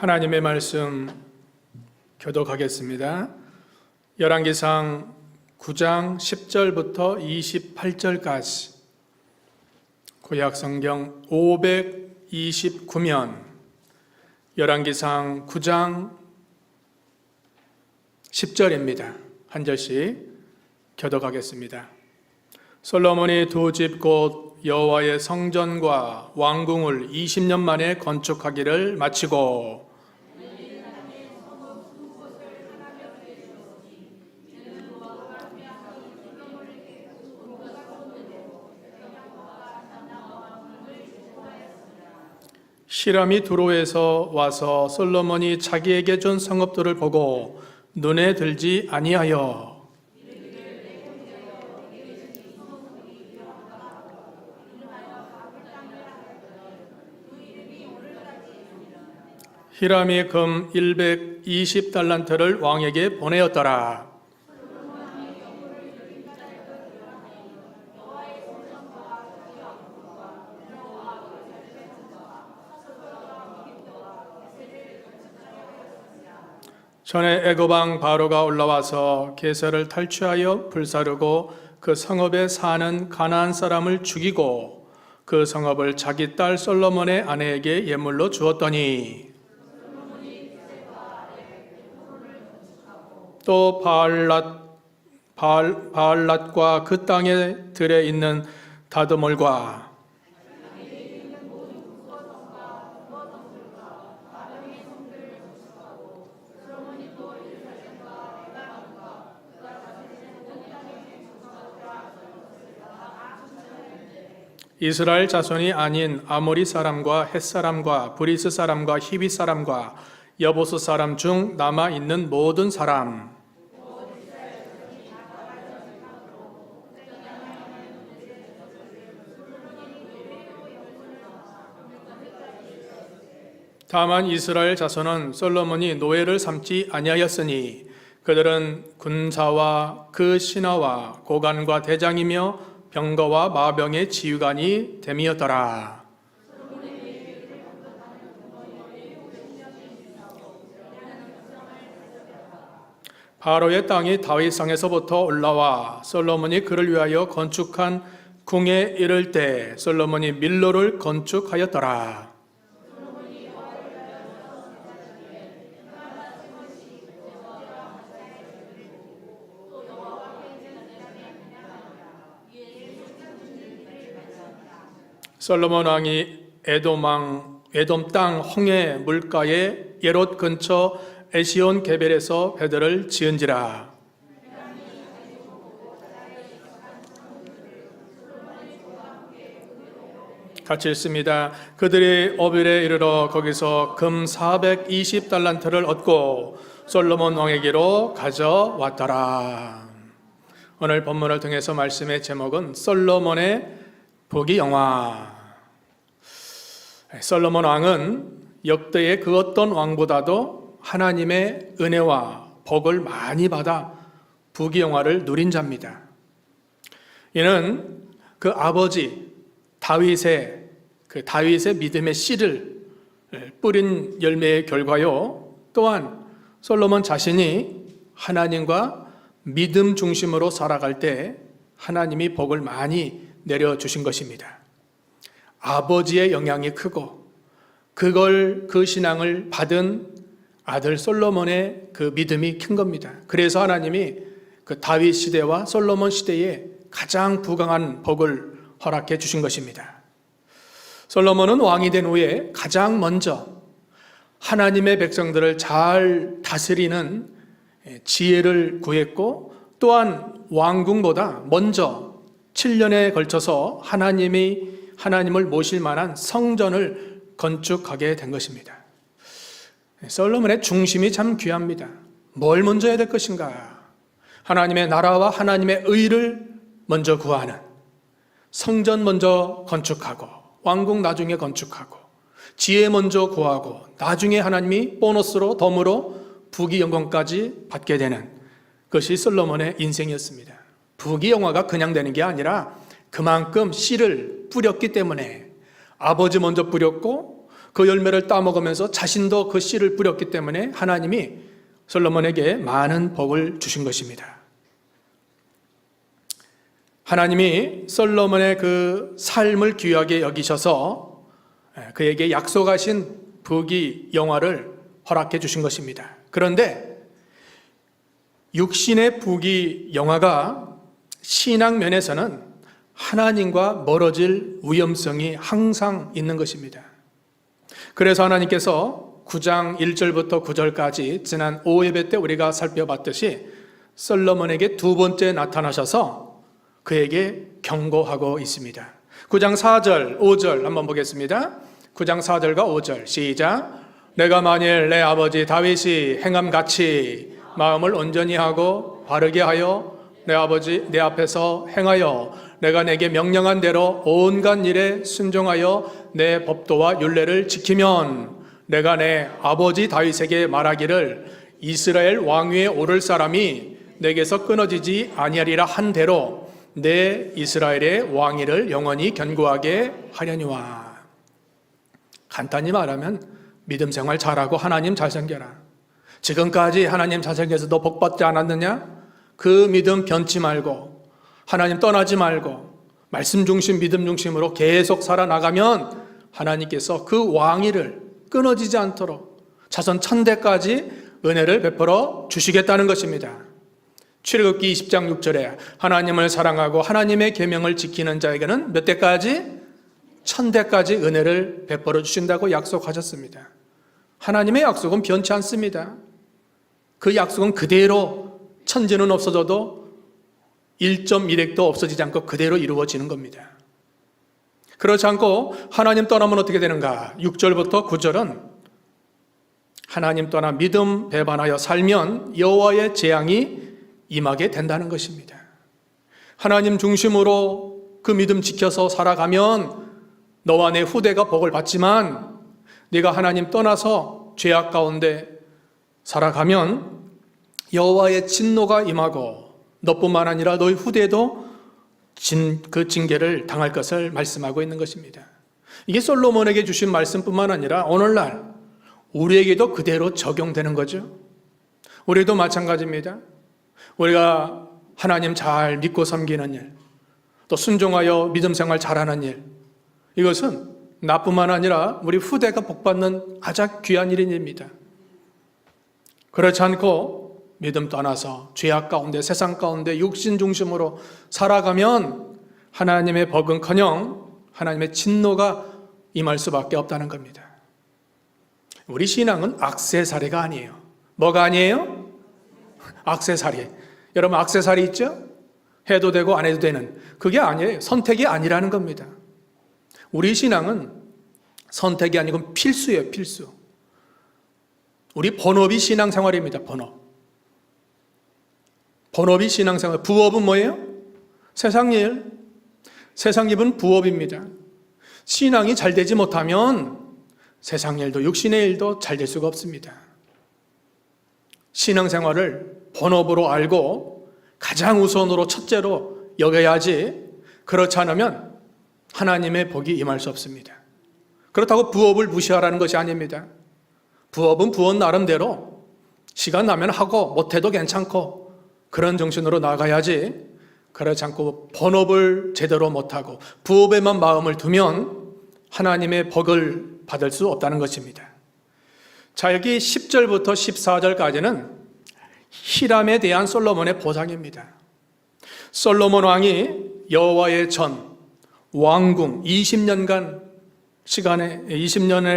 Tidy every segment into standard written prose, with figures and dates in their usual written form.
하나님의 말씀 교독하겠습니다. 열왕기상 9장 10절부터 28절까지 구약성경 529면 열왕기상 9장 10절입니다. 한 절씩 교독하겠습니다. 솔로몬이 두 집 곧 여호와의 성전과 왕궁을 20년 만에 건축하기를 마치고 히람이 두로에서 와서 솔로몬이 자기에게 준 성읍들을 보고 눈에 들지 아니하여 히람이 금 120달란트를 왕에게 보내었더라. 전에 애굽왕 바로가 올라와서 게살을 탈취하여 불사르고 그 성읍에 사는 가나안 사람을 죽이고 그 성읍을 자기 딸 솔로몬의 아내에게 예물로 주었더니 또 바알랏과 그 땅의 들에 있는 다드몰과 이스라엘 자손이 아닌 아모리 사람과 헷 사람과 브리스 사람과 히비 사람과 여보스 사람 중 남아 있는 모든 사람 다만 이스라엘 자손은 솔로몬이 노예를 삼지 아니하였으니 그들은 군사와 그 신하와 고관과 대장이며 병거와 마병의 지휘관이 됨이었더라. 바로의 땅이 다윗성에서부터 올라와 솔로몬이 그를 위하여 건축한 궁에 이를 때 솔로몬이 밀로를 건축하였더라. 솔로몬 왕이 에돔 땅 홍해 물가의 예롯 근처 에시온 게벨에서 배들을 지은지라. 같이 읽습니다. 그들이 오빌에 이르러 거기서 금 420달란트를 얻고 솔로몬 왕에게로 가져왔더라. 오늘 본문을 통해서 말씀의 제목은 솔로몬의 부귀영화. 솔로몬 왕은 역대의 그 어떤 왕보다도 하나님의 은혜와 복을 많이 받아 부귀영화를 누린 자입니다. 이는 그 아버지 다윗의 믿음의 씨를 뿌린 열매의 결과요. 또한 솔로몬 자신이 하나님과 믿음 중심으로 살아갈 때 하나님이 복을 많이 내려주신 것입니다. 아버지의 영향이 크고 그 신앙을 받은 아들 솔로몬의 그 믿음이 큰 겁니다. 그래서 하나님이 그 다윗 시대와 솔로몬 시대에 가장 부강한 복을 허락해 주신 것입니다. 솔로몬은 왕이 된 후에 가장 먼저 하나님의 백성들을 잘 다스리는 지혜를 구했고 또한 왕궁보다 먼저 7년에 걸쳐서 하나님을 모실 만한 성전을 건축하게 된 것입니다. 솔로몬의 중심이 참 귀합니다. 뭘 먼저 해야 될 것인가? 하나님의 나라와 하나님의 의를 먼저 구하는, 성전 먼저 건축하고 왕궁 나중에 건축하고 지혜 먼저 구하고 나중에 하나님이 보너스로 덤으로 부귀영광까지 받게 되는 것이 솔로몬의 인생이었습니다. 부귀영화가 그냥 되는 게 아니라 그만큼 씨를 뿌렸기 때문에 아버지 먼저 뿌렸고 그 열매를 따먹으면서 자신도 그 씨를 뿌렸기 때문에 하나님이 솔로몬에게 많은 복을 주신 것입니다. 하나님이 솔로몬의 그 삶을 귀하게 여기셔서 그에게 약속하신 부귀 영화를 허락해 주신 것입니다. 그런데 육신의 부귀 영화가 신앙 면에서는 하나님과 멀어질 위험성이 항상 있는 것입니다. 그래서 하나님께서 9장 1절부터 9절까지 지난 5예배 때 우리가 살펴봤듯이 솔로몬에게 두 번째 나타나셔서 그에게 경고하고 있습니다. 9장 4절, 5절 한번 보겠습니다. 9장 4절과 5절 시작. 내가 만일 내 아버지 다윗이 행함같이 마음을 온전히 하고 바르게 하여 내 아버지 내 앞에서 행하여 내가 내게 명령한 대로 온갖 일에 순종하여 내 법도와 율례를 지키면 내가 내 아버지 다윗에게 말하기를 이스라엘 왕위에 오를 사람이 내게서 끊어지지 아니하리라 한 대로 내 이스라엘의 왕위를 영원히 견고하게 하려니와. 간단히 말하면 믿음 생활 잘하고 하나님 잘 섬겨라. 지금까지 하나님 잘 섬겨서 너 복 받지 않았느냐? 그 믿음 변치 말고 하나님 떠나지 말고 말씀 중심 믿음 중심으로 계속 살아나가면 하나님께서 그 왕위를 끊어지지 않도록 자손 천대까지 은혜를 베풀어 주시겠다는 것입니다. 출애굽기 20장 6절에 하나님을 사랑하고 하나님의 계명을 지키는 자에게는 몇 대까지? 천대까지 은혜를 베풀어 주신다고 약속하셨습니다. 하나님의 약속은 변치 않습니다. 그 약속은 그대로 천지는 없어져도 1.1핵도 없어지지 않고 그대로 이루어지는 겁니다. 그렇지 않고 하나님 떠나면 어떻게 되는가? 6절부터 9절은 하나님 떠나 믿음 배반하여 살면 여호와의 재앙이 임하게 된다는 것입니다. 하나님 중심으로 그 믿음 지켜서 살아가면 너와 내 후대가 복을 받지만 네가 하나님 떠나서 죄악 가운데 살아가면 여호와의 진노가 임하고 너뿐만 아니라 너희 후대도 그 징계를 당할 것을 말씀하고 있는 것입니다. 이게 솔로몬에게 주신 말씀뿐만 아니라 오늘날 우리에게도 그대로 적용되는 거죠. 우리도 마찬가지입니다. 우리가 하나님 잘 믿고 섬기는 일, 또 순종하여 믿음 생활 잘하는 일, 이것은 나뿐만 아니라 우리 후대가 복받는 아주 귀한 일입니다. 그렇지 않고 믿음 떠나서 죄악 가운데 세상 가운데 육신 중심으로 살아가면 하나님의 복은커녕 하나님의 진노가 임할 수밖에 없다는 겁니다. 우리 신앙은 액세서리가 아니에요. 뭐가 아니에요? 액세서리. 여러분 액세서리 있죠? 해도 되고 안 해도 되는. 그게 아니에요. 선택이 아니라는 겁니다. 우리 신앙은 선택이 아니고 필수예요. 필수. 우리 본업이 신앙생활입니다. 본업이 신앙생활. 부업은 뭐예요? 세상 일. 세상 일은 부업입니다. 신앙이 잘 되지 못하면 세상 일도 육신의 일도 잘 될 수가 없습니다. 신앙생활을 본업으로 알고 가장 우선으로 첫째로 여겨야지, 그렇지 않으면 하나님의 복이 임할 수 없습니다. 그렇다고 부업을 무시하라는 것이 아닙니다. 부업은 부업 나름대로 시간 나면 하고 못해도 괜찮고 그런 정신으로 나가야지, 그렇지 않고 본업을 제대로 못하고 부업에만 마음을 두면 하나님의 복을 받을 수 없다는 것입니다. 자, 여기 10절부터 14절까지는 히람에 대한 솔로몬의 보상입니다. 솔로몬 왕이 여호와의 전 왕궁 20년에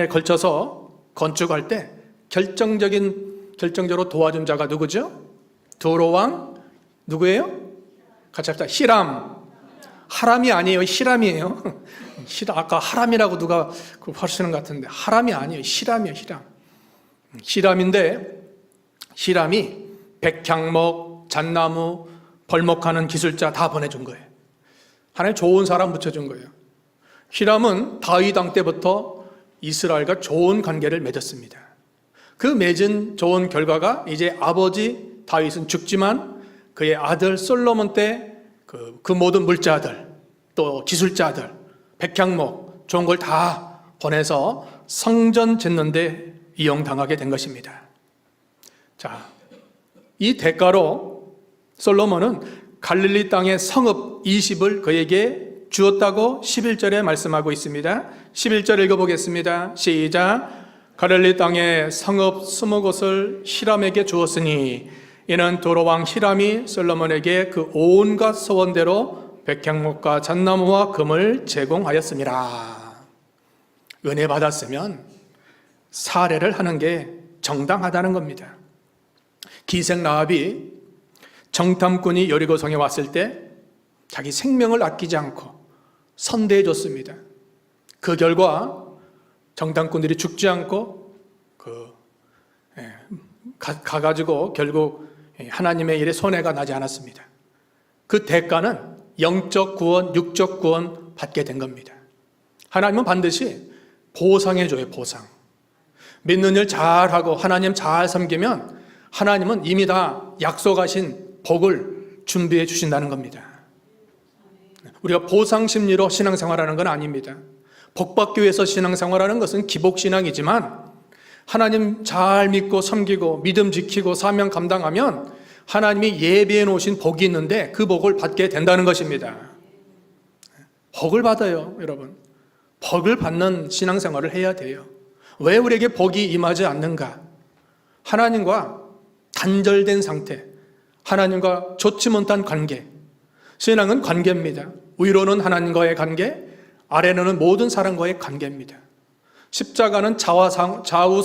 걸쳐서 건축할 때 결정적으로 도와준 자가 누구죠? 두로 왕 누구예요? 같이 합시다. 히람. 하람이 아니에요. 히람이에요. 아까 하람이라고 누가 하시는 것 같은데 하람이 아니에요. 히람이에요. 히람인데 히람이 백향목, 잣나무, 벌목하는 기술자 다 보내준 거예요. 하나님 좋은 사람 붙여준 거예요. 히람은 다윗 왕 때부터 이스라엘과 좋은 관계를 맺었습니다. 그 맺은 좋은 결과가 이제 아버지 다윗은 죽지만 그의 아들 솔로몬 때 그 모든 물자들, 또 기술자들, 백향목 좋은 걸 다 보내서 성전 짓는데 이용당하게 된 것입니다. 자, 이 대가로 솔로몬은 갈릴리 땅의 성읍 20을 그에게 주었다고 11절에 말씀하고 있습니다. 11절 읽어보겠습니다. 시작. 갈릴리 땅의 성읍 20곳을 히람에게 주었으니 이는 도로왕 히람이 솔로몬에게 그 온갖 소원대로 백향목과 잣나무와 금을 제공하였습니다. 은혜 받았으면 사례를 하는 게 정당하다는 겁니다. 기생 라합이 정탐꾼이 여리고성에 왔을 때 자기 생명을 아끼지 않고 선대해 줬습니다. 그 결과 정탐꾼들이 죽지 않고 가가지고 결국 하나님의 일에 손해가 나지 않았습니다. 그 대가는 영적 구원, 육적 구원 받게 된 겁니다. 하나님은 반드시 보상해 줘요, 보상. 믿는 일 잘하고 하나님 잘 섬기면 하나님은 이미 다 약속하신 복을 준비해 주신다는 겁니다. 우리가 보상 심리로 신앙생활하는 건 아닙니다. 복 받기 위해서 신앙생활하는 것은 기복신앙이지만 하나님 잘 믿고 섬기고 믿음 지키고 사명 감당하면 하나님이 예비해 놓으신 복이 있는데 그 복을 받게 된다는 것입니다. 복을 받아요, 여러분. 복을 받는 신앙생활을 해야 돼요. 왜 우리에게 복이 임하지 않는가? 하나님과 단절된 상태, 하나님과 좋지 못한 관계. 신앙은 관계입니다. 위로는 하나님과의 관계, 아래로는 모든 사람과의 관계입니다. 십자가는 좌우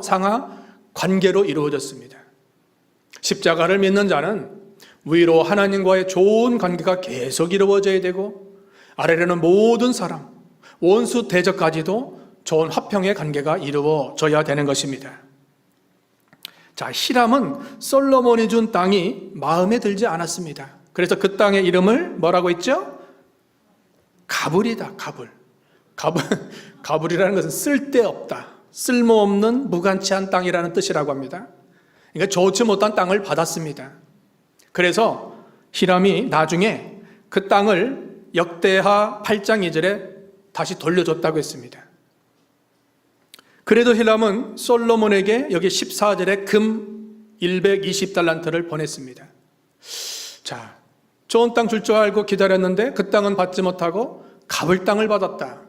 상하 관계로 이루어졌습니다. 십자가를 믿는 자는 위로 하나님과의 좋은 관계가 계속 이루어져야 되고 아래로는 모든 사람, 원수 대적까지도 좋은 화평의 관계가 이루어져야 되는 것입니다. 자, 히람은 솔로몬이 준 땅이 마음에 들지 않았습니다. 그래서 그 땅의 이름을 뭐라고 했죠? 가불이다, 가불. 가불이라는 것은 쓸데없다, 쓸모없는 무관치한 땅이라는 뜻이라고 합니다. 그러니까 좋지 못한 땅을 받았습니다. 그래서 히람이 나중에 그 땅을 역대하 8장 2절에 다시 돌려줬다고 했습니다. 그래도 히람은 솔로몬에게 여기 14절에 금 120달란트를 보냈습니다. 자, 좋은 땅 줄 줄 알고 기다렸는데 그 땅은 받지 못하고 가불 땅을 받았다.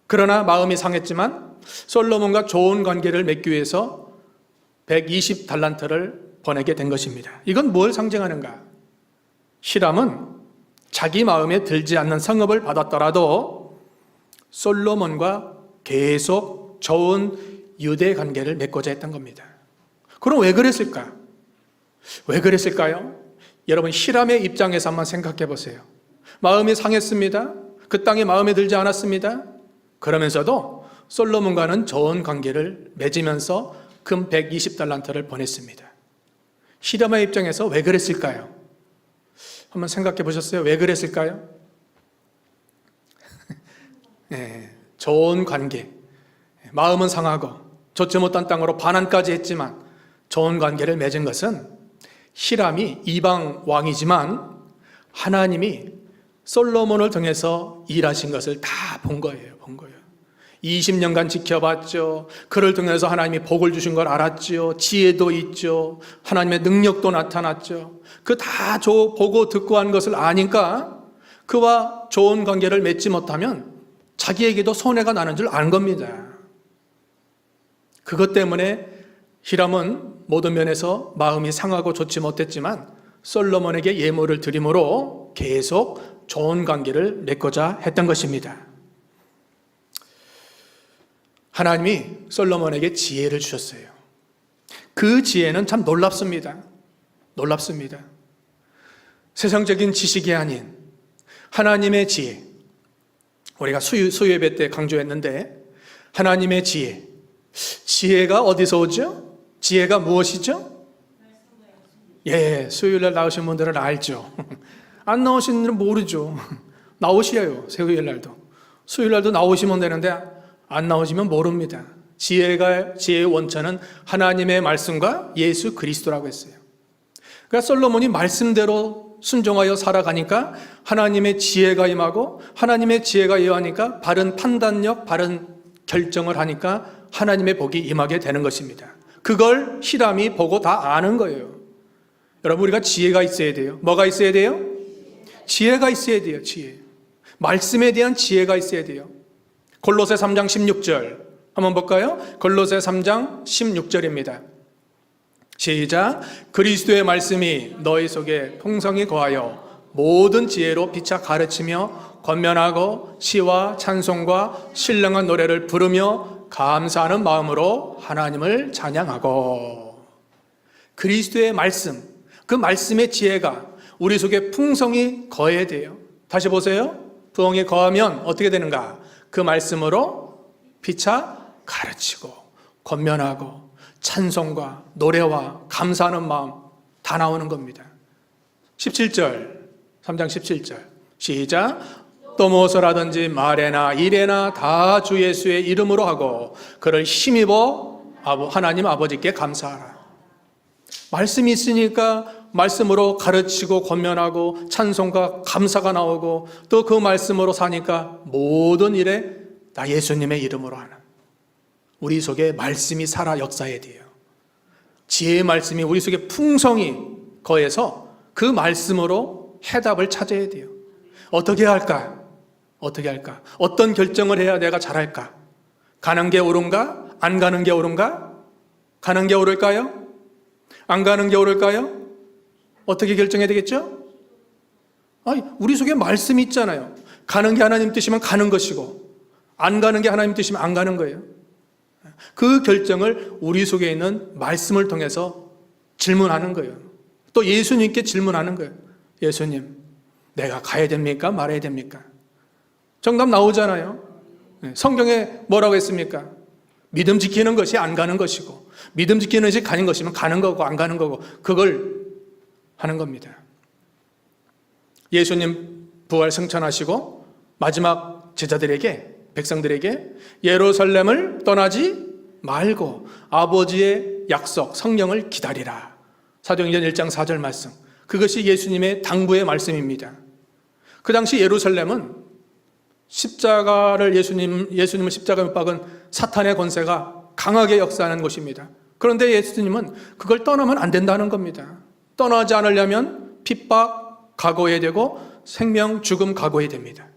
그러나 마음이 상했지만 솔로몬과 좋은 관계를 맺기 위해서 120달란트를 보내게 된 것입니다. 이건 뭘 상징하는가? 히람은 자기 마음에 들지 않는 성읍을 받았더라도 솔로몬과 계속 좋은 유대 관계를 맺고자 했던 겁니다. 그럼 왜 그랬을까? 왜 그랬을까요? 여러분, 히람의 입장에서 한번 생각해 보세요. 마음이 상했습니다. 그 땅이 마음에 들지 않았습니다. 그러면서도 솔로몬과는 좋은 관계를 맺으면서 금 120달란트를 보냈습니다. 히람의 입장에서 왜 그랬을까요? 한번 생각해 보셨어요? 왜 그랬을까요? 네, 좋은 관계, 마음은 상하고 좋지 못한 땅으로 반환까지 했지만 좋은 관계를 맺은 것은 히람이 이방 왕이지만 하나님이 솔로몬을 통해서 일하신 것을 다 본 거예요. 20년간 지켜봤죠. 그를 통해서 하나님이 복을 주신 걸 알았죠. 지혜도 있죠. 하나님의 능력도 나타났죠. 그 다 보고 듣고 한 것을 아니까 그와 좋은 관계를 맺지 못하면 자기에게도 손해가 나는 줄 안 겁니다. 그것 때문에 히람은 모든 면에서 마음이 상하고 좋지 못했지만 솔로몬에게 예물을 드림으로 계속 좋은 관계를 맺고자 했던 것입니다. 하나님이 솔로몬에게 지혜를 주셨어요. 그 지혜는 참 놀랍습니다. 세상적인 지식이 아닌 하나님의 지혜. 우리가 수요 예배 때 강조했는데 하나님의 지혜. 지혜가 어디서 오죠? 지혜가 무엇이죠? 예, 수요일날 나오신 분들은 알죠. 안 나오신 분들은 모르죠. 나오셔요, 수요일 날도. 수요일 날도 나오시면 되는데 안 나오시면 모릅니다. 지혜의 원천은 하나님의 말씀과 예수 그리스도라고 했어요. 그러니까 솔로몬이 말씀대로 순종하여 살아가니까 하나님의 지혜가 임하고 하나님의 지혜가 임하니까 바른 판단력, 바른 결정을 하니까 하나님의 복이 임하게 되는 것입니다. 그걸 히람이 보고 다 아는 거예요. 여러분, 우리가 지혜가 있어야 돼요. 뭐가 있어야 돼요? 지혜가 있어야 돼요. 지혜. 말씀에 대한 지혜가 있어야 돼요. 골로새 3장 16절 한번 볼까요? 골로새 3장 16절입니다. 시작. 그리스도의 말씀이 너희 속에 풍성히 거하여 모든 지혜로 피차 가르치며 권면하고 시와 찬송과 신령한 노래를 부르며 감사하는 마음으로 하나님을 찬양하고. 그리스도의 말씀, 그 말씀의 지혜가 우리 속에 풍성히 거해야 돼요. 다시 보세요. 부엉이 거하면 어떻게 되는가? 그 말씀으로 피차 가르치고 권면하고 찬송과 노래와 감사하는 마음 다 나오는 겁니다. 17절, 3장 17절 시작. 또 무엇을하든지 말에나 일에나 다 주 예수의 이름으로 하고 그를 힘입어 하나님 아버지께 감사하라. 말씀이 있으니까 말씀으로 가르치고 권면하고 찬송과 감사가 나오고 또 그 말씀으로 사니까 모든 일에 다 예수님의 이름으로 하는, 우리 속에 말씀이 살아 역사해야 돼요. 지혜의 말씀이 우리 속에 풍성히 거해서 그 말씀으로 해답을 찾아야 돼요. 어떻게 할까? 어떻게 할까? 어떤 결정을 해야 내가 잘할까? 가는 게 옳은가? 안 가는 게 옳은가? 가는 게 옳을까요? 안 가는 게 옳을까요? 어떻게 결정해야 되겠죠? 아니, 우리 속에 말씀이 있잖아요. 가는 게 하나님 뜻이면 가는 것이고 안 가는 게 하나님 뜻이면 안 가는 거예요. 그 결정을 우리 속에 있는 말씀을 통해서 질문하는 거예요. 또 예수님께 질문하는 거예요. 예수님, 내가 가야 됩니까? 말아야 됩니까? 정답 나오잖아요. 성경에 뭐라고 했습니까? 믿음 지키는 것이 안 가는 것이고 믿음 지키는 것이 가는 것이면 가는 거고 안 가는 거고, 그걸 하는 겁니다. 예수님 부활 승천하시고 마지막 제자들에게, 백성들에게 예루살렘을 떠나지 말고 아버지의 약속 성령을 기다리라. 사도행전 1장 4절 말씀, 그것이 예수님의 당부의 말씀입니다. 그 당시 예루살렘은 십자가를 예수님을 십자가에 못 박은 사탄의 권세가 강하게 역사하는 곳입니다. 그런데 예수님은 그걸 떠나면 안 된다는 겁니다. 떠나지 않으려면 핍박 각오해야 되고 생명 죽음 각오해야 됩니다.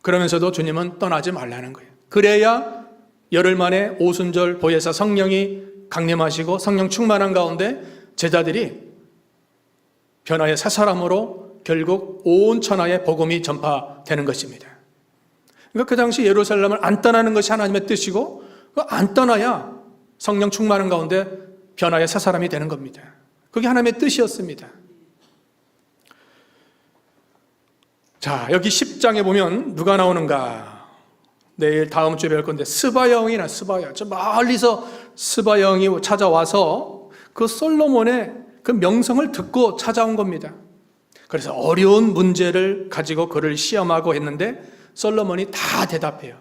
그러면서도 주님은 떠나지 말라는 거예요. 그래야 열흘 만에 오순절 보혜사 성령이 강림하시고 성령 충만한 가운데 제자들이 변화의 새 사람으로 결국 온 천하에 복음이 전파되는 것입니다. 그러니까 그 당시 예루살렘을 안 떠나는 것이 하나님의 뜻이고, 안 떠나야 성령 충만한 가운데 변화의 새 사람이 되는 겁니다. 그게 하나님의 뜻이었습니다. 자, 여기 10장에 보면 누가 나오는가? 내일 다음 주에 배울 건데 스바야 왕이나 스바야, 저 멀리서 스바야 왕이 찾아와서 그 솔로몬의 그 명성을 듣고 찾아온 겁니다. 그래서 어려운 문제를 가지고 그를 시험하고 했는데 솔로몬이 다 대답해요.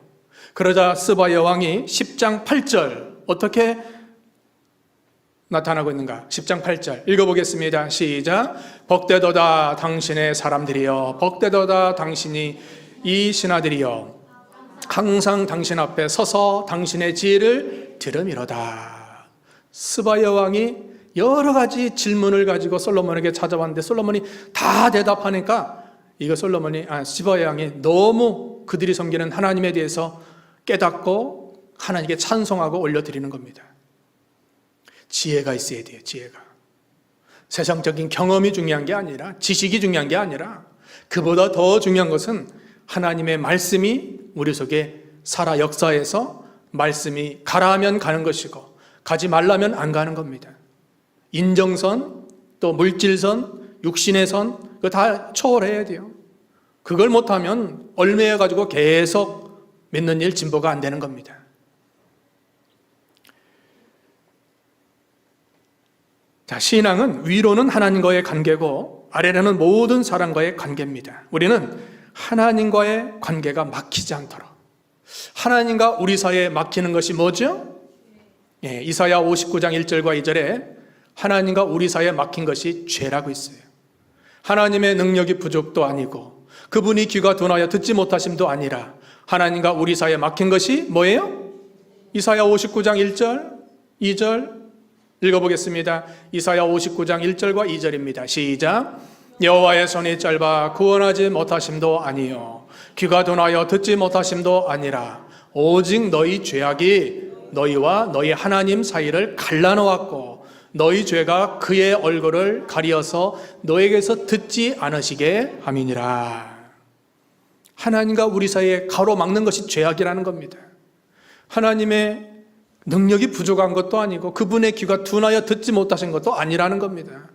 그러자 스바야 왕이 10장 8절 어떻게 나타나고 있는가? 10장 8절 읽어보겠습니다. 시작. 복되도다 당신의 사람들이여, 복되도다 당신이 이 신하들이여, 항상 당신 앞에 서서 당신의 지혜를 들음이로다. 스바야 왕이 여러 가지 질문을 가지고 솔로몬에게 찾아왔는데 솔로몬이 다 대답하니까 이거 스바야 왕이 너무 그들이 섬기는 하나님에 대해서 깨닫고 하나님께 찬송하고 올려드리는 겁니다. 지혜가 있어야 돼요. 지혜가. 세상적인 경험이 중요한 게 아니라, 지식이 중요한 게 아니라, 그보다 더 중요한 것은 하나님의 말씀이 우리 속에 살아 역사해서 말씀이 가라 하면 가는 것이고 가지 말라면 안 가는 겁니다. 인정선, 또 물질선, 육신의 선, 그거 다 초월해야 돼요. 그걸 못하면 얽매여가지고 계속 믿는 일 진보가 안 되는 겁니다. 자, 신앙은 위로는 하나님과의 관계고 아래로는 모든 사람과의 관계입니다. 우리는 하나님과의 관계가 막히지 않도록, 하나님과 우리 사이에 막히는 것이 뭐죠? 이사야 59장 1절과 2절에 하나님과 우리 사이에 막힌 것이 죄라고 있어요. 하나님의 능력이 부족도 아니고 그분이 귀가 둔하여 듣지 못하심도 아니라 하나님과 우리 사이에 막힌 것이 뭐예요? 이사야 59장 1절, 2절 읽어보겠습니다. 이사야 59장 1절과 2절입니다. 시작. 여호와의 손이 짧아 구원하지 못하심도 아니요 귀가 둔하여 듣지 못하심도 아니라 오직 너희 죄악이 너희와 너희 하나님 사이를 갈라놓았고 너희 죄가 그의 얼굴을 가리어서 너에게서 듣지 않으시게 함이니라. 하나님과 우리 사이에 가로막는 것이 죄악이라는 겁니다. 하나님의 능력이 부족한 것도 아니고 그분의 귀가 둔하여 듣지 못하신 것도 아니라는 겁니다.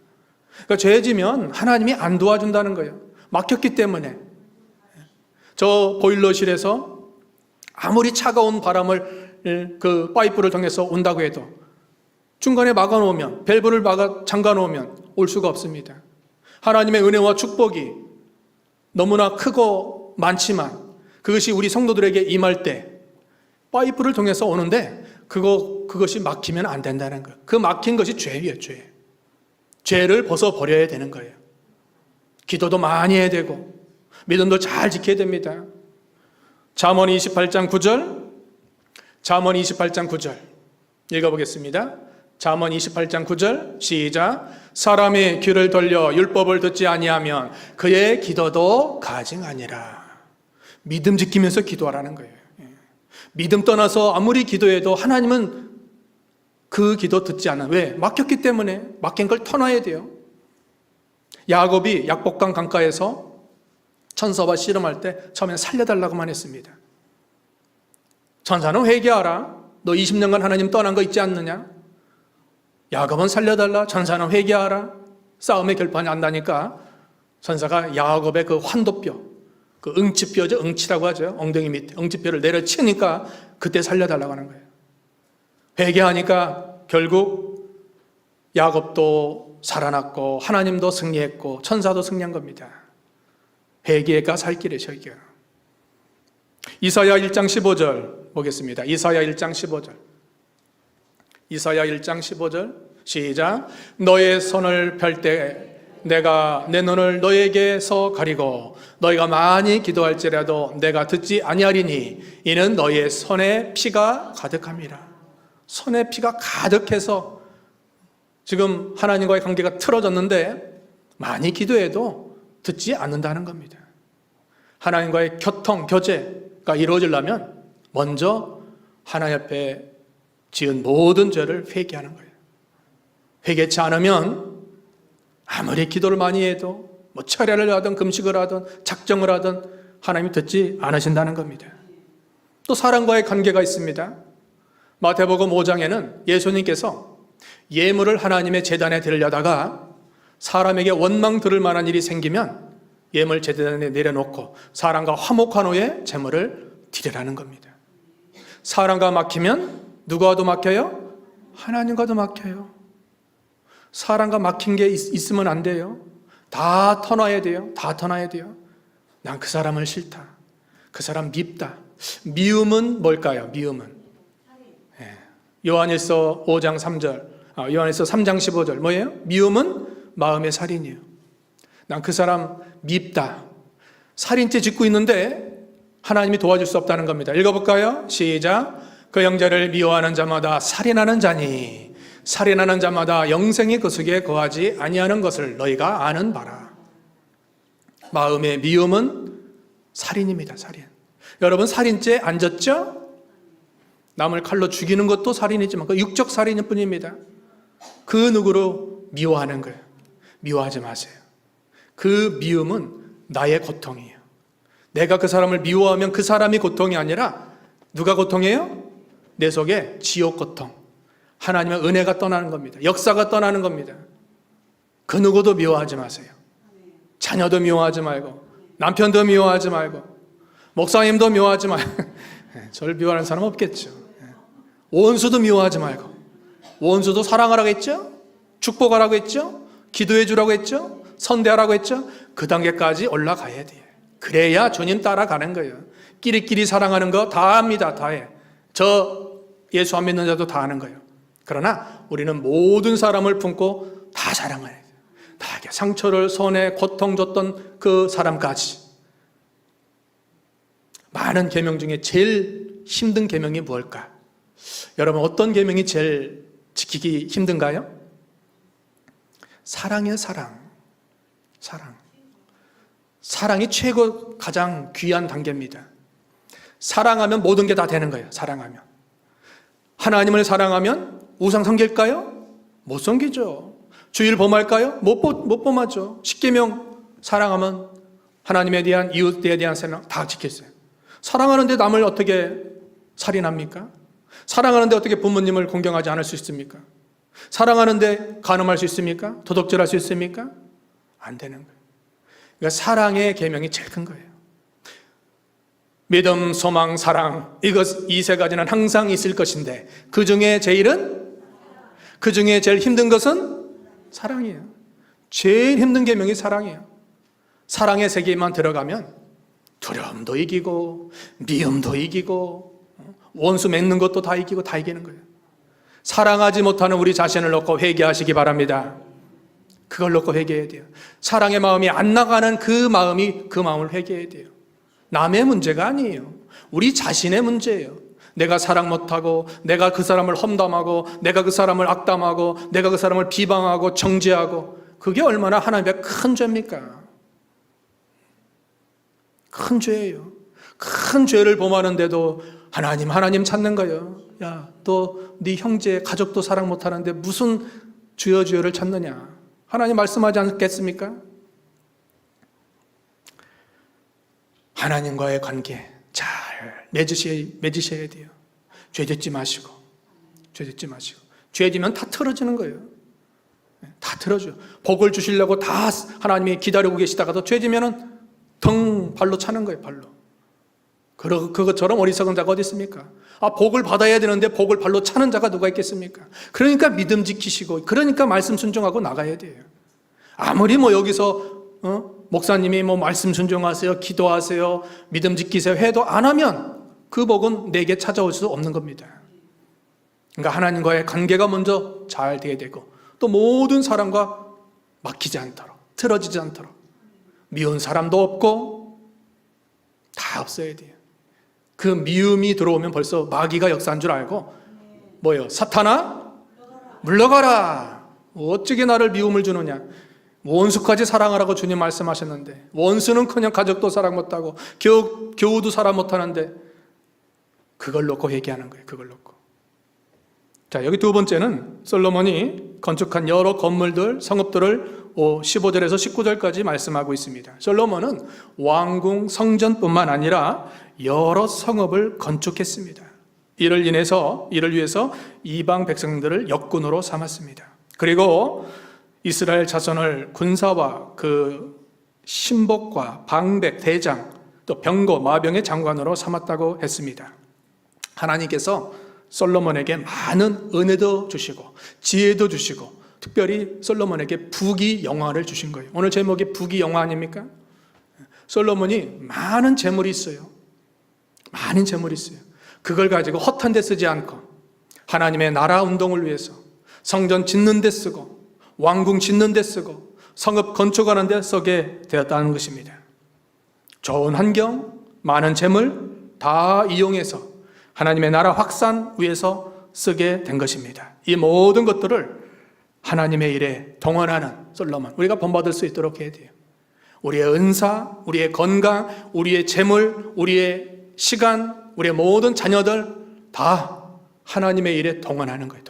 그러니까 죄지면 하나님이 안 도와준다는 거예요. 막혔기 때문에. 저 보일러실에서 아무리 차가운 바람을 그 파이프를 통해서 온다고 해도 중간에 막아놓으면, 밸브를 잠가놓으면 올 수가 없습니다. 하나님의 은혜와 축복이 너무나 크고 많지만 그것이 우리 성도들에게 임할 때 파이프를 통해서 오는데 그것이 막히면 안 된다는 거예요. 그 막힌 것이 죄예요, 죄. 죄를 벗어버려야 되는 거예요. 기도도 많이 해야 되고 믿음도 잘 지켜야 됩니다. 잠언 28장 9절, 잠언 28장 9절 읽어보겠습니다. 잠언 28장 9절 시작. 사람이 귀를 돌려 율법을 듣지 아니하면 그의 기도도 가증하니라. 믿음 지키면서 기도하라는 거예요. 믿음 떠나서 아무리 기도해도 하나님은 그 기도 듣지 않아. 왜? 막혔기 때문에 막힌 걸 터놔야 돼요. 야곱이 약복강 강가에서 천사와 씨름할 때 처음엔 살려달라고만 했습니다. 천사는 회개하라. 너 20년간 하나님 떠난 거 있지 않느냐? 야곱은 살려달라. 천사는 회개하라. 싸움의 결판이 안 나니까 천사가 야곱의 그 환도뼈, 그 응치뼈죠. 응치라고 하죠. 엉덩이 밑에 응치뼈를 내려치니까 그때 살려달라고 하는 거예요. 회개하니까 결국 야곱도 살아났고 하나님도 승리했고 천사도 승리한 겁니다. 회개가 살 길이셔요. 이사야 1장 15절 보겠습니다. 이사야 1장 15절. 이사야 1장 15절 시작. 너의 손을 펼 때 내가 내 눈을 너에게서 가리고 너희가 많이 기도할지라도 내가 듣지 아니하리니 이는 너희의 손에 피가 가득함이라. 손에 피가 가득해서 지금 하나님과의 관계가 틀어졌는데 많이 기도해도 듣지 않는다는 겁니다. 하나님과의 교통, 교제가 이루어지려면 먼저 하나님 앞에 지은 모든 죄를 회개하는 거예요. 회개치 않으면 아무리 기도를 많이 해도 뭐 철야를 하든 금식을 하든 작정을 하든 하나님이 듣지 않으신다는 겁니다. 또 사람과의 관계가 있습니다. 마태복음 5장에는 예수님께서 예물을 하나님의 제단에 드리려다가 사람에게 원망 들을 만한 일이 생기면 예물 제단에 내려놓고 사람과 화목한 후에 제물을 드리라는 겁니다. 사람과 막히면 누구와도 막혀요? 하나님과도 막혀요. 사람과 막힌 게 있으면 안 돼요. 다 터놔야 돼요. 다 터놔야 돼요. 난 그 사람을 싫다. 그 사람 밉다. 미움은 뭘까요? 미움은 요한일서 5장 3절, 요한일서 3장 15절 뭐예요? 미움은 마음의 살인이에요. 난 그 사람 밉다. 살인죄 짓고 있는데 하나님이 도와줄 수 없다는 겁니다. 읽어볼까요? 시작. 그 형제를 미워하는 자마다 살인하는 자니 살인하는 자마다 영생이 그 속에 거하지 아니하는 것을 너희가 아는 바라. 마음의 미움은 살인입니다. 살인. 여러분 살인죄 안 졌죠? 남을 칼로 죽이는 것도 살인이지만 그 육적 살인일 뿐입니다. 그 누구로 미워하는 거예요. 미워하지 마세요. 그 미움은 나의 고통이에요. 내가 그 사람을 미워하면 그 사람이 고통이 아니라 누가 고통이에요? 내 속에 지옥 고통. 하나님의 은혜가 떠나는 겁니다. 역사가 떠나는 겁니다. 그 누구도 미워하지 마세요. 자녀도 미워하지 말고 남편도 미워하지 말고 목사님도 미워하지 말고 저를 미워하는 사람 없겠죠. 원수도 미워하지 말고 원수도 사랑하라고 했죠? 축복하라고 했죠? 기도해 주라고 했죠? 선대하라고 했죠? 그 단계까지 올라가야 돼요. 그래야 주님 따라가는 거예요. 끼리끼리 사랑하는 거 다 합니다. 다 해. 저 예수 안 믿는 자도 다 하는 거예요. 그러나 우리는 모든 사람을 품고 다 사랑해야 돼요. 다 상처를 손에 고통 줬던 그 사람까지. 많은 계명 중에 제일 힘든 계명이 뭘까? 여러분, 어떤 계명이 제일 지키기 힘든가요? 사랑이에요, 사랑. 사랑이 최고 가장 귀한 단계입니다. 사랑하면 모든 게 다 되는 거예요. 사랑하면. 하나님을 사랑하면 우상 섬길까요? 못 섬기죠. 주의를 범할까요? 못 범하죠. 십계명 사랑하면 하나님에 대한, 이웃에 대한 사랑 다 지켰어요. 사랑하는데 남을 어떻게 살인합니까? 사랑하는데 어떻게 부모님을 공경하지 않을 수 있습니까? 사랑하는데 간음할 수 있습니까? 도둑질할 수 있습니까? 안 되는 거예요. 그러니까 사랑의 계명이 제일 큰 거예요. 믿음, 소망, 사랑, 이 세 가지는 항상 있을 것인데 그 중에 제일 힘든 것은 사랑이에요. 제일 힘든 계명이 사랑이에요. 사랑의 세계만 들어가면 두려움도 이기고 미움도 이기고 원수 맺는 것도 다 이기고 다 이기는 거예요. 사랑하지 못하는 우리 자신을 놓고 회개하시기 바랍니다. 그걸 놓고 회개해야 돼요. 사랑의 마음이 안 나가는 그 마음을 회개해야 돼요. 남의 문제가 아니에요. 우리 자신의 문제예요. 내가 사랑 못하고, 내가 그 사람을 험담하고, 내가 그 사람을 악담하고, 내가 그 사람을 비방하고 정죄하고, 그게 얼마나 하나님의 큰 죄입니까? 큰 죄예요. 큰 죄를 범하는데도 하나님 찾는 거예요. 야, 너 네 형제, 가족도 사랑 못하는데 무슨 주여를 찾느냐? 하나님 말씀하지 않겠습니까? 하나님과의 관계 잘 맺으셔야 돼요. 죄 짓지 마시고. 죄 지면 다 틀어지는 거예요. 다 틀어져요. 복을 주시려고 다 하나님이 기다리고 계시다가도 죄 지면은 발로 차는 거예요, 발로. 그것처럼 어리석은 자가 어디 있습니까? 복을 받아야 되는데 복을 발로 차는 자가 누가 있겠습니까? 그러니까 믿음 지키시고, 그러니까 말씀 순종하고 나가야 돼요. 아무리 여기서 목사님이 말씀 순종하세요, 기도하세요, 믿음 지키세요 해도 안 하면 그 복은 내게 찾아올 수 없는 겁니다. 그러니까 하나님과의 관계가 먼저 잘 돼야 되고, 또 모든 사람과 막히지 않도록, 틀어지지 않도록, 미운 사람도 없고 다 없어야 돼요. 그 미움이 들어오면 벌써 마귀가 역사한 줄 알고 사탄아 물러가라. 어찌게 나를 미움을 주느냐. 원수까지 사랑하라고 주님 말씀하셨는데 원수는커녕 가족도 사랑 못하고 교우도 사랑 못하는데 그걸 놓고 회개하는 거예요. 그걸 놓고. 자, 여기 두 번째는 솔로몬이 건축한 여러 건물들, 성읍들을 15절에서 19절까지 말씀하고 있습니다. 솔로몬은 왕궁 성전뿐만 아니라 여러 성읍을 건축했습니다. 이를 위해서 이방 백성들을 역군으로 삼았습니다. 그리고 이스라엘 자손을 군사와 그 신복과 방백, 대장, 또 병거, 마병의 장관으로 삼았다고 했습니다. 하나님께서 솔로몬에게 많은 은혜도 주시고 지혜도 주시고 특별히 솔로몬에게 부귀영화를 주신 거예요. 오늘 제목이 부귀영화 아닙니까? 솔로몬이 많은 재물이 있어요. 많은 재물이 있어요. 그걸 가지고 허탄 데 쓰지 않고 하나님의 나라 운동을 위해서 성전 짓는 데 쓰고 왕궁 짓는 데 쓰고 성읍 건축하는 데 쓰게 되었다는 것입니다. 좋은 환경, 많은 재물 다 이용해서 하나님의 나라 확산 위해서 쓰게 된 것입니다. 이 모든 것들을 하나님의 일에 동원하는 솔로몬, 우리가 본받을 수 있도록 해야 돼요. 우리의 은사, 우리의 건강, 우리의 재물, 우리의 시간, 우리의 모든 자녀들 다 하나님의 일에 동원하는 거예요.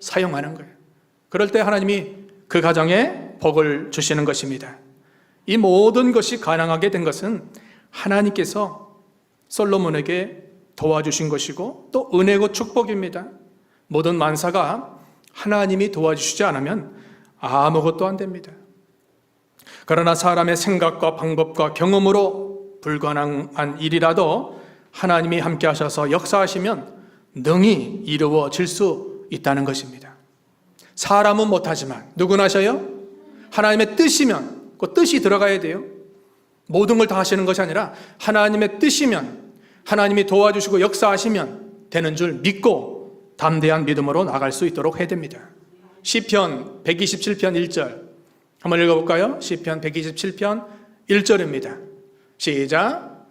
사용하는 거예요. 그럴 때 하나님이 그 가정에 복을 주시는 것입니다. 이 모든 것이 가능하게 된 것은 하나님께서 솔로몬에게 도와주신 것이고 또 은혜고 축복입니다. 모든 만사가 하나님이 도와주시지 않으면 아무것도 안 됩니다. 그러나 사람의 생각과 방법과 경험으로 불가능한 일이라도 하나님이 함께 하셔서 역사하시면 능히 이루어질 수 있다는 것입니다. 사람은 못하지만 누구나 하셔요? 하나님의 뜻이면 그 뜻이 들어가야 돼요. 모든 걸 다 하시는 것이 아니라 하나님의 뜻이면 하나님이 도와주시고 역사하시면 되는 줄 믿고 담대한 믿음으로 나갈 수 있도록 해야 됩니다. 시편 127편 1절 한번 읽어볼까요? 시편 127편 1절입니다. 시작.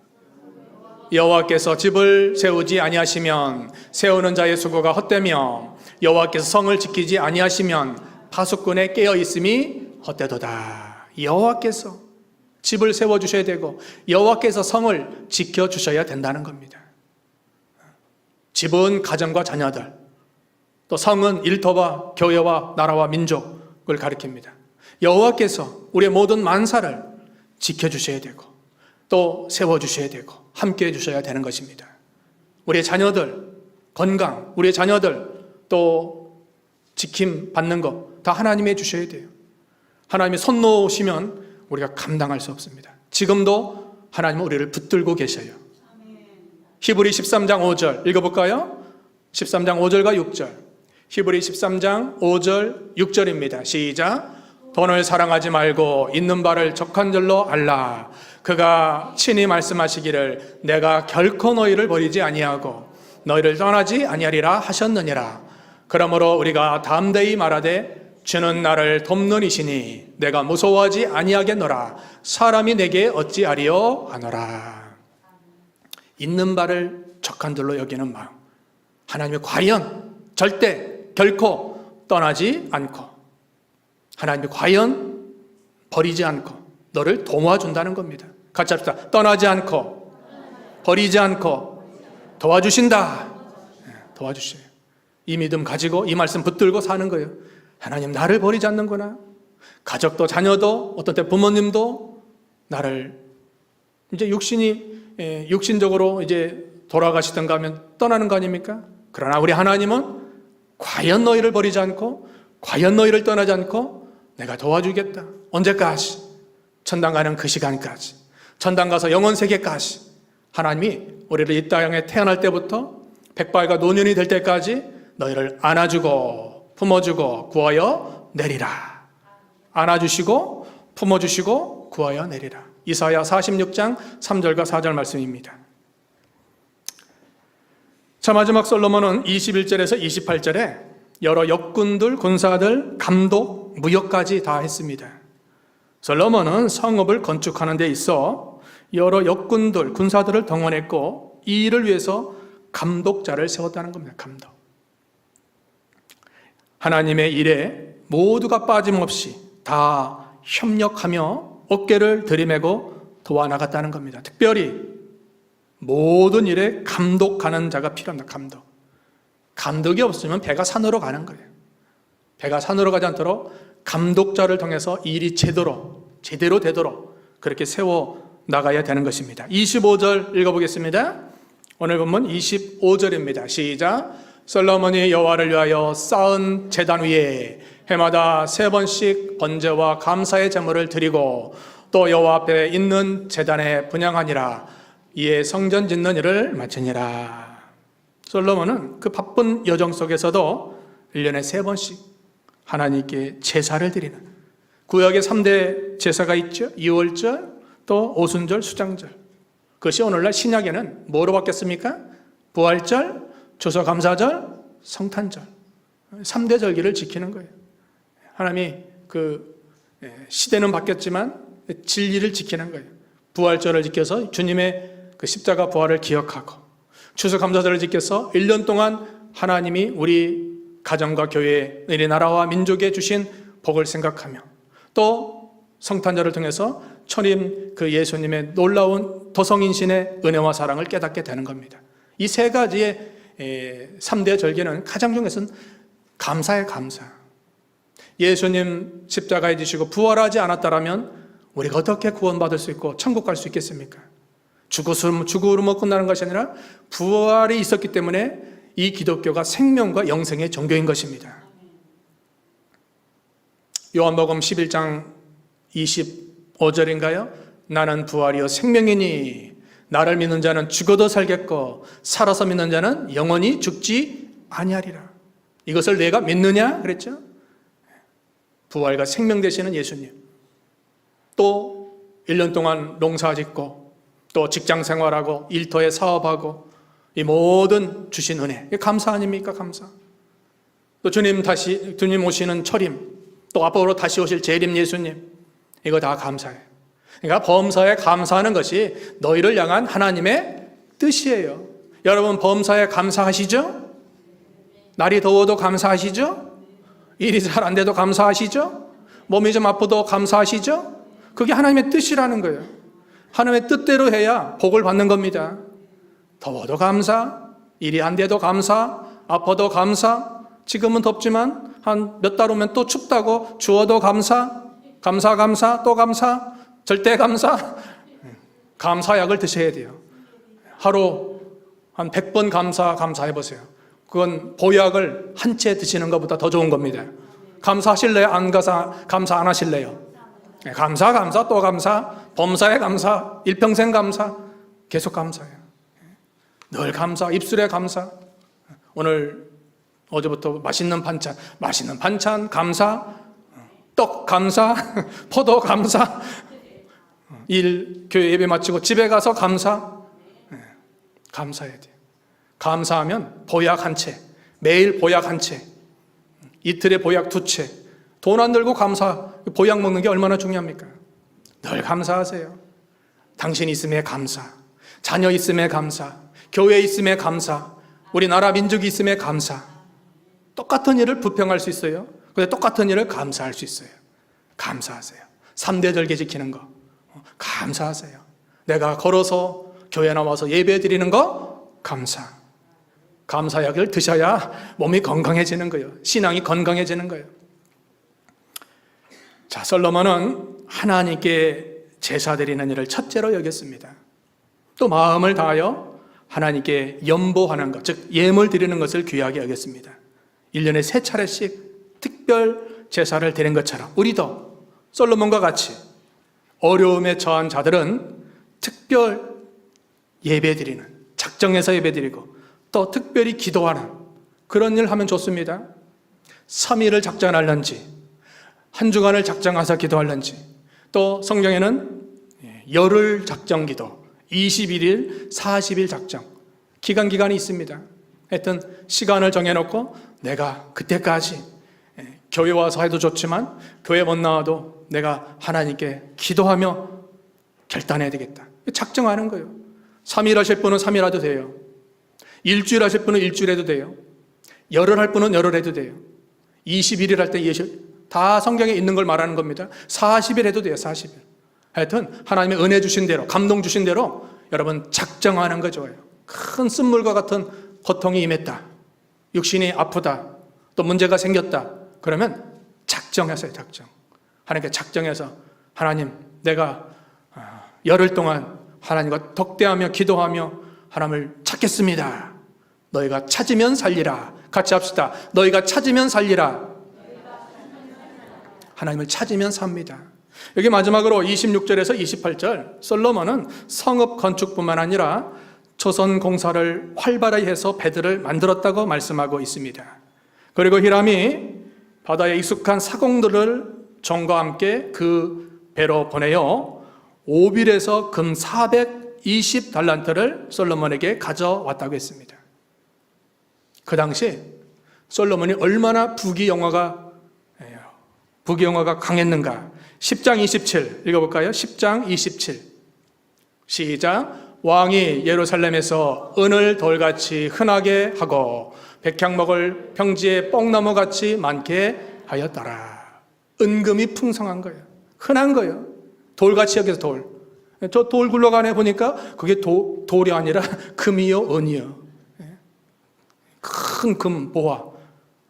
여호와께서 집을 세우지 아니하시면 세우는 자의 수고가 헛되며 여호와께서 성을 지키지 아니하시면 파수꾼의 깨어 있음이 헛되도다. 여호와께서 집을 세워 주셔야 되고 여호와께서 성을 지켜 주셔야 된다는 겁니다. 집은 가정과 자녀들, 또 성은 일터와 교회와 나라와 민족을 가리킵니다. 여호와께서 우리의 모든 만사를 지켜 주셔야 되고 또 세워 주셔야 되고 함께 해 주셔야 되는 것입니다. 우리의 자녀들 건강, 우리의 자녀들 또 지킴 받는 것 다 하나님이 해 주셔야 돼요. 하나님이 손 놓으시면 우리가 감당할 수 없습니다. 지금도 하나님은 우리를 붙들고 계셔요. 히브리 13장 5절 읽어볼까요? 13장 5절과 6절. 히브리 13장 5절 6절입니다. 시작. 돈을 사랑하지 말고 있는 바를 적한절로 알라. 그가 친히 말씀하시기를 내가 결코 너희를 버리지 아니하고 너희를 떠나지 아니하리라 하셨느니라. 그러므로 우리가 담대히 말하되 주는 나를 돕는 이시니 내가 무서워하지 아니하겠노라. 사람이 내게 어찌하리요 하노라. 있는 바를 적한들로 여기는 마음. 하나님이 과연 절대 결코 떠나지 않고 하나님이 과연 버리지 않고 너를 도와준다는 겁니다. 같이 합시다. 떠나지 않고 버리지 않고 도와주신다. 도와주셔요. 이 믿음 가지고 이 말씀 붙들고 사는 거예요. 하나님 나를 버리지 않는구나. 가족도 자녀도 어떤 때 부모님도 나를 이제 육신적으로 이제 돌아가시던가 하면 떠나는 거 아닙니까? 그러나 우리 하나님은 과연 너희를 버리지 않고 과연 너희를 떠나지 않고 내가 도와주겠다. 언제까지? 천당 가는 그 시간까지. 천당 가서 영원 세계까지. 하나님이 우리를 이 땅에 태어날 때부터 백발과 노년이 될 때까지 너희를 안아주고 품어주고 구하여 내리라. 안아주시고 품어주시고 구하여 내리라. 이사야 46장 3절과 4절 말씀입니다. 자, 마지막 솔로몬은 21절에서 28절에 여러 역군들, 군사들, 감독, 무역까지 다 했습니다. 솔로몬은 성읍을 건축하는 데 있어 여러 역군들, 군사들을 동원했고 이 일을 위해서 감독자를 세웠다는 겁니다. 감독. 하나님의 일에 모두가 빠짐없이 다 협력하며 어깨를 들이매고 도와나갔다는 겁니다. 특별히 모든 일에 감독하는 자가 필요합니다. 감독. 감독이 없으면 배가 산으로 가는 거예요. 배가 산으로 가지 않도록 감독자를 통해서 일이 제대로 되도록 그렇게 세워 나가야 되는 것입니다. 25절 읽어보겠습니다. 오늘 본문 25절입니다. 시작. 솔로몬이 여호와를 위하여 쌓은 제단 위에 해마다 3번씩 번제와 감사의 제물을 드리고 또 여호와 앞에 있는 제단에 분향하니라. 이에 성전 짓는 일을 마치니라. 솔로몬은 그 바쁜 여정 속에서도 1년에 3번씩 하나님께 제사를 드리는 구약의 3대 제사가 있죠. 유월절, 또 오순절, 수장절. 그것이 오늘날 신약에는 뭐로 바뀌었습니까? 부활절, 추수감사절, 성탄절. 3대 절기를 지키는 거예요. 하나님이 시대는 바뀌었지만 진리를 지키는 거예요. 부활절을 지켜서 주님의 그 십자가 부활을 기억하고 추수감사절을 지켜서 1년 동안 하나님이 우리 가정과 교회, 우리 나라와 민족에 주신 복을 생각하며 또 성탄절을 통해서 천임 그 예수님의 놀라운 도성인신의 은혜와 사랑을 깨닫게 되는 겁니다. 이 3가지의 3대 절기는 가장 중요해서는 감사의 감사. 예수님 십자가에 지시고 부활하지 않았다면 우리가 어떻게 구원받을 수 있고 천국 갈 수 있겠습니까? 죽음으로 끝나는 것이 아니라 부활이 있었기 때문에 이 기독교가 생명과 영생의 종교인 것입니다. 요한복음 11장 25절인가요? 나는 부활이요 생명이니 나를 믿는 자는 죽어도 살겠고 살아서 믿는 자는 영원히 죽지 아니하리라. 이것을 내가 믿느냐? 그랬죠? 부활과 생명 되시는 예수님. 또 1년 동안 농사짓고 또 직장 생활하고 일터에 사업하고 이 모든 주신 은혜. 감사 아닙니까? 감사. 또 주님 오시는 철임, 또 앞으로 다시 오실 재림 예수님. 이거 다 감사해요. 그러니까 범사에 감사하는 것이 너희를 향한 하나님의 뜻이에요. 여러분 범사에 감사하시죠? 날이 더워도 감사하시죠? 일이 잘 안 돼도 감사하시죠? 몸이 좀 아파도 감사하시죠? 그게 하나님의 뜻이라는 거예요. 하나님의 뜻대로 해야 복을 받는 겁니다. 더워도 감사, 일이 안 돼도 감사, 아파도 감사, 지금은 덥지만 한 몇 달 오면 또 춥다고 추워도 감사, 또 감사, 절대 감사. 감사약을 드셔야 돼요. 하루 한 100번 감사해보세요. 그건 보약을 한 채 드시는 것보다 더 좋은 겁니다. 감사하실래요? 감사 안 하실래요? 감사, 또 감사, 범사에 감사, 일평생 감사, 계속 감사해요. 늘 감사, 입술에 감사. 오늘 어제부터 맛있는 반찬 감사, 떡 감사, 포도 감사, 교회 예배 마치고 집에 가서 감사. 감사해야 돼요. 감사하면 보약 한 채, 매일 보약 한 채, 이틀에 보약 2채, 돈 안 들고 보약 먹는 게 얼마나 중요합니까? 늘 감사하세요. 당신 있음에 감사, 자녀 있음에 감사, 교회 있음에 감사, 우리 나라 민족이 있음에 감사. 똑같은 일을 부평할 수 있어요. 근데 똑같은 일을 감사할 수 있어요. 감사하세요. 3대 절개 지키는 거 감사하세요. 내가 걸어서 교회 나와서 예배 드리는 거 감사. 감사약을 드셔야 몸이 건강해지는 거예요. 신앙이 건강해지는 거예요. 자, 솔로몬은 하나님께 제사 드리는 일을 첫째로 여겼습니다. 또 마음을 다하여 하나님께 연보하는 것, 즉 예물 드리는 것을 귀하게 여겼습니다. 1년에 3차례씩 특별 제사를 드리는 것처럼 우리도 솔로몬과 같이 어려움에 처한 자들은 특별 예배 드리는, 작정해서 예배 드리고 또 특별히 기도하는 그런 일을 하면 좋습니다. 3일을 작정할런지 한 주간을 작정해서 기도할런지, 또 성경에는 열흘 작정 기도, 21일, 40일 작정 기간이 있습니다. 하여튼 시간을 정해놓고 내가 그때까지 교회 와서 해도 좋지만 교회 못 나와도 내가 하나님께 기도하며 결단해야 되겠다. 작정하는 거예요. 3일 하실 분은 3일 해도 돼요. 일주일 하실 분은 일주일 해도 돼요. 열흘 할 분은 열흘 해도 돼요. 21일 할 때 다 성경에 있는 걸 말하는 겁니다. 40일 해도 돼요. 40일. 하여튼 하나님의 은혜 주신 대로, 감동 주신 대로 여러분 작정하는 거 좋아요. 큰 쓴물과 같은 고통이 임했다, 육신이 아프다, 또 문제가 생겼다, 그러면 작정하세요. 작정. 하나님께 작정해서 하나님, 내가 열흘 동안 하나님과 덕대하며 기도하며 하나님을 찾겠습니다. 너희가 찾으면 살리라. 같이 합시다. 너희가 찾으면 살리라. 하나님을 찾으면 삽니다. 여기 마지막으로 26절에서 28절, 솔로몬은 성읍 건축뿐만 아니라 조선 공사를 활발히 해서 배들을 만들었다고 말씀하고 있습니다. 그리고 히람이 바다에 익숙한 사공들을 종과 함께 그 배로 보내어 오빌에서 금 420달란트를 솔로몬에게 가져왔다고 했습니다. 그 당시 솔로몬이 얼마나 부귀영화가 강했는가. 10장 27 읽어볼까요? 10장 27 시작. 왕이 예루살렘에서 은을 돌같이 흔하게 하고 백향목을 평지에 뽕나무같이 많게 하였더라. 은금이 풍성한 거예요. 흔한 거예요. 돌같이 여기서 돌. 저 돌 굴러가네 보니까 그게 돌이 아니라 금이요 은이요. 큰 금 보화.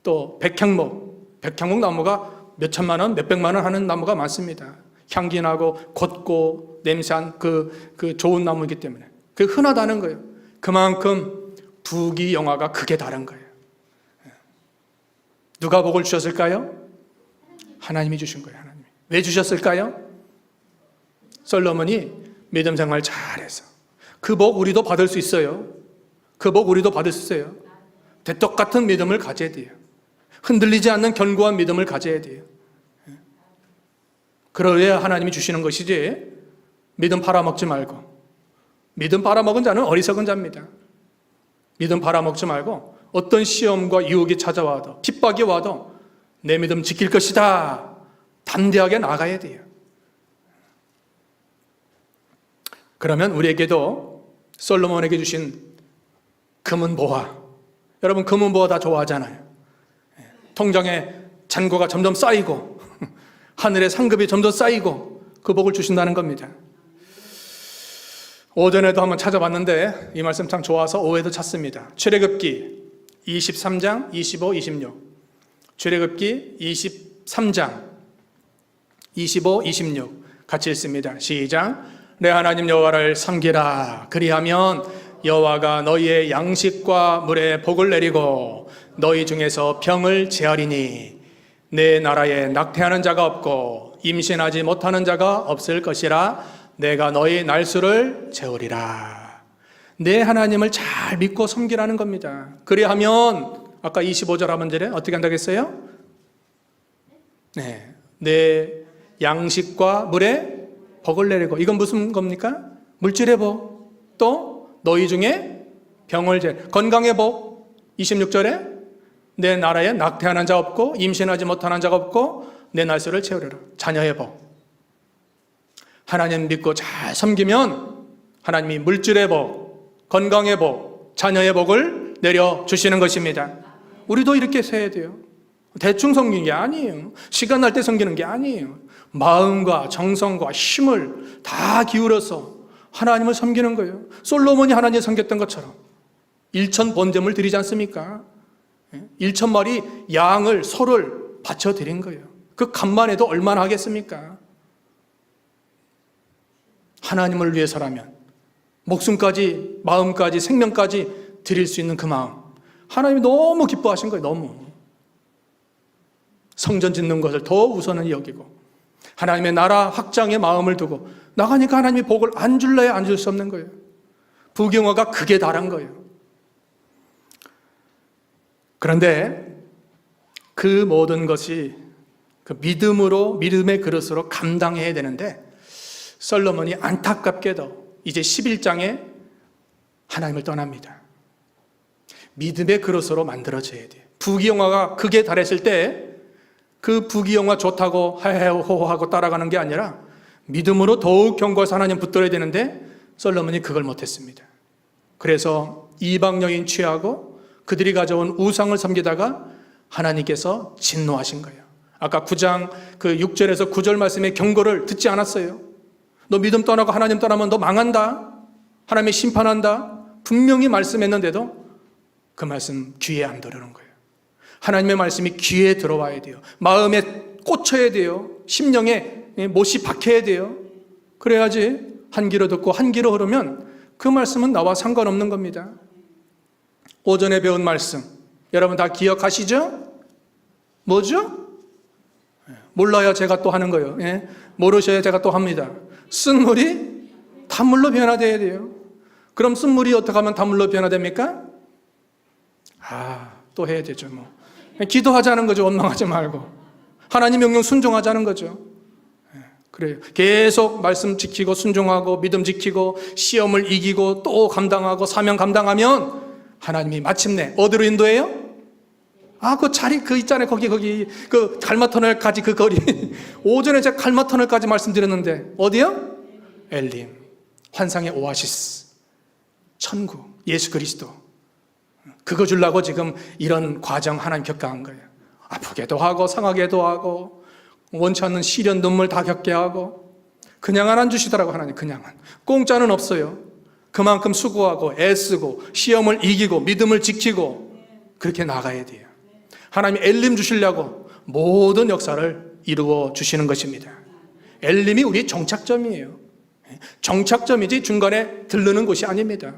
또 백향목 나무가 몇 천만 원, 몇 백만 원 하는 나무가 많습니다. 향기 나고 곱고 냄새한 그 좋은 나무이기 때문에 그게 흔하다는 거예요. 그만큼 부귀영화가 크게 다른 거예요. 누가 복을 주셨을까요? 하나님이 주신 거예요. 하나님이. 왜 주셨을까요? 솔로몬이 믿음 생활 잘해서. 그 복 우리도 받을 수 있어요. 그 복 우리도 받을 수 있어요. 대떡같은 믿음을 가져야 돼요. 흔들리지 않는 견고한 믿음을 가져야 돼요. 그러해야 하나님이 주시는 것이지, 믿음 팔아먹지 말고. 믿음 팔아먹은 자는 어리석은 자입니다. 믿음 팔아먹지 말고 어떤 시험과 유혹이 찾아와도, 핍박이 와도 내 믿음 지킬 것이다, 담대하게 나가야 돼요. 그러면 우리에게도 솔로몬에게 주신 금은 보화. 여러분 금은 보화 다 좋아하잖아요. 통장에 잔고가 점점 쌓이고 하늘의 상급이 점점 쌓이고 그 복을 주신다는 겁니다. 오전에도 한번 찾아봤는데 이 말씀 참 좋아서 오후에도 찾습니다. 출애굽기 23장 25, 26. 출애굽기 23장 25, 26 같이 읽습니다. 시작. 내 하나님 여호와를 섬기라. 그리하면 여호와가 너희의 양식과 물에 복을 내리고 너희 중에서 병을 제하리니 내 나라에 낙태하는 자가 없고 임신하지 못하는 자가 없을 것이라. 내가 너희 날수를 채우리라. 내 하나님을 잘 믿고 섬기라는 겁니다. 그리하면 아까 25절 하반절에 어떻게 한다고 했어요? 네, 내 양식과 물에 복을 내리고. 이건 무슨 겁니까? 물질의 복. 또 너희 중에 병을 건강의 복. 26절에 내 나라에 낙태하는 자 없고 임신하지 못하는 자가 없고 내 날수를 채우리라. 자녀의 복. 하나님 믿고 잘 섬기면 하나님이 물질의 복, 건강의 복, 자녀의 복을 내려주시는 것입니다. 우리도 이렇게 세야 돼요. 대충 섬기는 게 아니에요. 시간 날 때 섬기는 게 아니에요. 마음과 정성과 힘을 다 기울여서 하나님을 섬기는 거예요. 솔로몬이 하나님을 섬겼던 것처럼 1천 번제물 드리지 않습니까? 1천 마리 양을 소를 바쳐 드린 거예요. 그 값만 해도 얼마나 하겠습니까? 하나님을 위해서라면 목숨까지, 마음까지, 생명까지 드릴 수 있는 그 마음, 하나님이 너무 기뻐하신 거예요. 너무 성전 짓는 것을 더 우선은 여기고 하나님의 나라 확장의 마음을 두고 나가니까 하나님이 복을 안 줄래야 안 줄 수 없는 거예요. 부경화가 극에 달한 거예요. 그런데 그 모든 것이 그 믿음의 그릇으로 감당해야 되는데 솔로몬이 안타깝게도 이제 11장에 하나님을 떠납니다. 믿음의 그릇으로 만들어져야 돼요. 부귀영화가 극에 달했을 때 그 부귀영화 좋다고 하고 따라가는 게 아니라 믿음으로 더욱 견고해서 하나님 붙들어야 되는데 솔로몬이 그걸 못했습니다. 그래서 이방 여인 취하고 그들이 가져온 우상을 섬기다가 하나님께서 진노하신 거예요. 아까 9장 그 6절에서 9절 말씀의 경고를 듣지 않았어요. 너 믿음 떠나고 하나님 떠나면 너 망한다. 하나님이 심판한다. 분명히 말씀했는데도 그 말씀 귀에 안 들어오는 거예요. 하나님의 말씀이 귀에 들어와야 돼요. 마음에 꽂혀야 돼요. 심령에 못이 박혀야 돼요. 그래야지 한 귀로 듣고 한 귀로 흐르면 그 말씀은 나와 상관없는 겁니다. 오전에 배운 말씀 여러분 다 기억하시죠? 뭐죠? 몰라야 제가 또 하는 거예요. 모르셔야 제가 또 합니다. 쓴물이 단물로 변화돼야 돼요. 그럼 쓴물이 어떻게 하면 단물로 변화됩니까? 또 해야 되죠. 뭐 기도하자는 거죠. 원망하지 말고 하나님 명령 순종하자는 거죠. 그래요. 계속 말씀 지키고 순종하고 믿음 지키고 시험을 이기고 또 감당하고 사명 감당하면 하나님이 마침내 어디로 인도해요? 그 자리 그 있잖아요. 거기 그 갈마터널까지 그 거리 오전에 제가 갈마터널까지 말씀드렸는데 어디요? 엘림 환상의 오아시스 천국 예수 그리스도 그거 주려고 지금 이런 과정 하나님 겪어간 거예요. 아프게도 하고 상하게도 하고 원치 않는 시련 눈물 다 겪게 하고 그냥은 안 주시더라고. 하나님 그냥은 공짜는 없어요. 그만큼 수고하고 애쓰고 시험을 이기고 믿음을 지키고 그렇게 나가야 돼요. 하나님이 엘림 주시려고 모든 역사를 이루어 주시는 것입니다. 엘림이 우리의 정착점이에요. 정착점이지 중간에 들르는 곳이 아닙니다.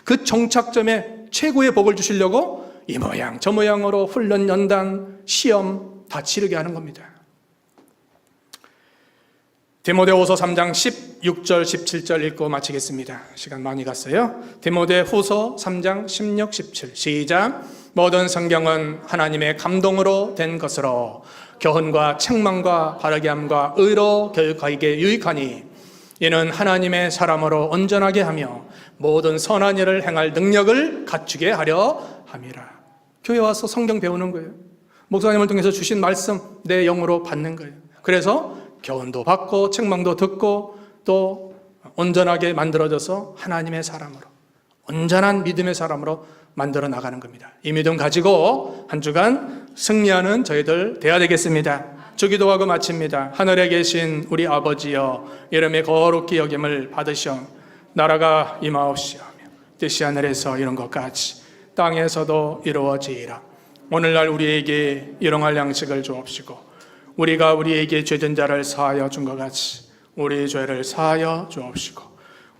그 정착점에 최고의 복을 주시려고 이 모양 저 모양으로 훈련, 연단, 시험 다 치르게 하는 겁니다. 디모데후서 3장 16절 17절 읽고 마치겠습니다. 시간 많이 갔어요. 디모데후서 3장 16, 17 시작. 모든 성경은 하나님의 감동으로 된 것으로 교훈과 책망과 바르게 함과 의로 교육하기에 유익하니 이는 하나님의 사람으로 온전하게 하며 모든 선한 일을 행할 능력을 갖추게 하려 함이라. 교회 와서 성경 배우는 거예요. 목사님을 통해서 주신 말씀 내 영으로 받는 거예요. 그래서 교훈도 받고 책망도 듣고 또 온전하게 만들어져서 하나님의 사람으로 온전한 믿음의 사람으로 만들어 나가는 겁니다. 이 믿음 가지고 한 주간 승리하는 저희들 되어야 되겠습니다. 주기도하고 마칩니다. 하늘에 계신 우리 아버지여, 이름의 거룩히 여김을 받으시오. 나라가 임하옵시오며 뜻이 하늘에서 이룬 것 같이 땅에서도 이루어지이라. 오늘날 우리에게 일용할 양식을 주옵시고, 우리가 우리에게 죄진 자를 사하여 준 것 같이 우리 죄를 사하여 주옵시고,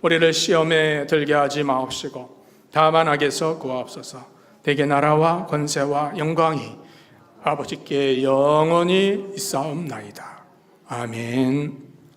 우리를 시험에 들게 하지 마옵시고 다만 악에서 구하옵소서. 대개 나라와 권세와 영광이 아버지께 영원히 있사옵나이다. 아멘.